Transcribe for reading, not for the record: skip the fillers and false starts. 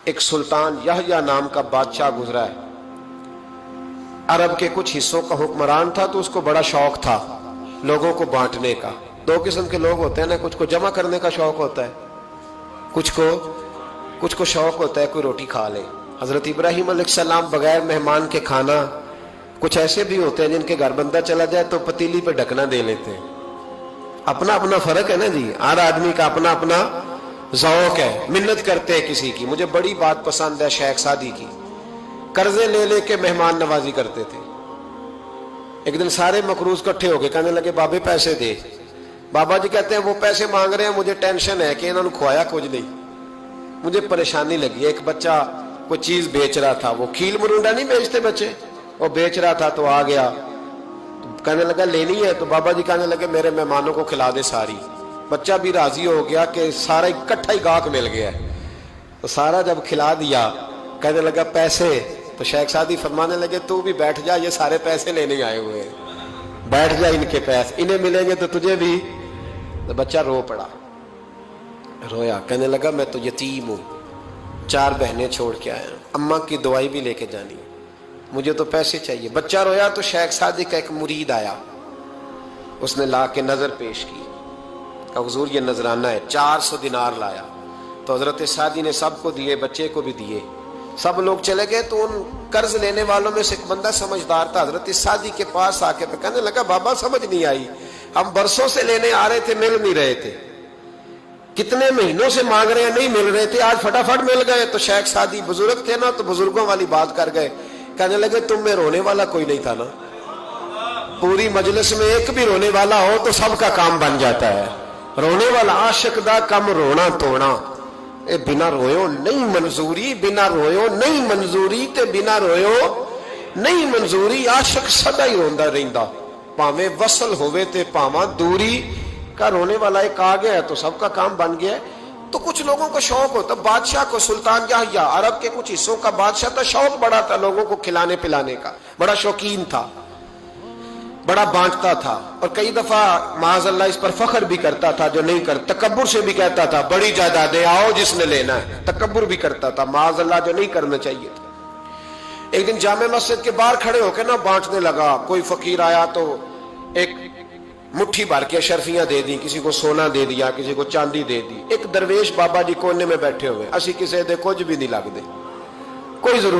ایک سلطان یحییٰ نام کا بادشاہ گزرا ہے، عرب کے کچھ حصوں کا حکمران تھا، تو اس کو بڑا شوق تھا لوگوں کو بانٹنے کا۔ دو قسم کے لوگ ہوتے ہیں نا، کچھ کو جمع کرنے کا شوق ہوتا ہے، کچھ کو شوق ہوتا ہے کوئی روٹی کھا لے۔ حضرت ابراہیم علیہ السلام بغیر مہمان کے کھانا، کچھ ایسے بھی ہوتے ہیں جن کے گھر بندہ چلا جائے تو پتیلی پہ ڈھکنا دے لیتے ہیں۔ اپنا اپنا فرق ہے نا جی، ہر آدمی کا اپنا اپنا ذوق ہے، منت کرتے ہیں کسی کی۔ مجھے بڑی بات پسند ہے شیخ سعدی کی، قرضے لے لے کے مہمان نوازی کرتے تھے۔ ایک دن سارے مقروض کٹھے ہو کے کہنے لگے بابے پیسے دے۔ بابا جی کہتے ہیں وہ پیسے مانگ رہے ہیں، مجھے ٹینشن ہے کہ انہوں نے کھوایا کچھ نہیں، مجھے پریشانی لگی۔ ایک بچہ کوئی چیز بیچ رہا تھا، وہ کھیل مرونڈا نہیں بیچتے بچے، وہ بیچ رہا تھا، تو آ گیا کہنے لگا لینی ہے، تو بابا جی کہنے لگے میرے مہمانوں کو کھلا دے ساری۔ بچہ بھی راضی ہو گیا کہ سارا اکٹھا ہی گاہک مل گیا ہے، تو سارا جب کھلا دیا کہنے لگا پیسے، تو شیخ سعدی فرمانے لگے تو بھی بیٹھ جا، یہ سارے پیسے لینے آئے ہوئے ہیں، بیٹھ جا، ان کے پیسے انہیں ملیں گے تو تجھے بھی۔ تو بچہ رو پڑا، رویا، کہنے لگا میں تو یتیم ہوں، 4 بہنیں چھوڑ کے آیا ہوں، اماں کی دوائی بھی لے کے جانی، مجھے تو پیسے چاہیے۔ بچہ رویا تو شیخ سعدی کا ایک مرید آیا، اس نے لا کے نظر پیش کی کہ حضور یہ نذرانہ ہے، 400 دینار لایا۔ تو حضرت سعدی نے سب کو دیے، بچے کو بھی دیے، سب لوگ چلے گئے۔ تو ان قرض لینے والوں میں سے ایک بندہ سمجھدار تھا، حضرت سعدی کے پاس آ کے کہنے لگا بابا سمجھ نہیں آئی، ہم برسوں سے لینے آ رہے تھے، مل نہیں رہے تھے، کتنے مہینوں سے مانگ رہے ہیں نہیں مل رہے تھے، آج فٹافٹ مل گئے۔ تو شیخ سعدی بزرگ تھے نا، تو بزرگوں والی بات کر گئے، کہنے لگے تم میں رونے والا کوئی نہیں تھا نا، پوری مجلس میں ایک بھی رونے والا ہو تو سب کا کام بن جاتا ہے۔ رونے والا عاشق دا کم رونا توڑا، اے بنا رویو نہیں منظوری، بنا رویو نہیں منظوری، تے بنا رویو نہیں منظوری، عاشق سدا ہی روندا رہندا، پاویں وصل ہوئے تے پاواں دوری کا۔ رونے والا ایک آ گیا ہے تو سب کا کام بن گیا ہے۔ تو کچھ لوگوں کو شوق ہوتا، بادشاہ کو، سلطان یحییٰ عرب کے کچھ حصوں کا بادشاہ تھا، شوق بڑا تھا لوگوں کو کھلانے پلانے کا، بڑا شوقین تھا، بڑا بانٹتا تھا، اور کئی دفعہ معاذ اللہ اس پر فخر بھی کرتا تھا جو نہیں کر، تکبر سے بھی کہتا تھا بڑی جائیدادیں آؤ جس نے لینا ہے، تکبر بھی کرتا تھا معاذ اللہ جو نہیں کرنا چاہیے تھا۔ ایک دن جامع مسجد کے باہر کھڑے ہو کے نا بانٹنے لگا، کوئی فقیر آیا تو ایک مٹھی بھر کے اشرفیاں دے دی، کسی کو سونا دے دیا، کسی کو چاندی دے دی۔ ایک درویش بابا جی کونے میں بیٹھے ہوئے، اسی کسی دے کچھ بھی نہیں لگ دے، کوئی ضرورت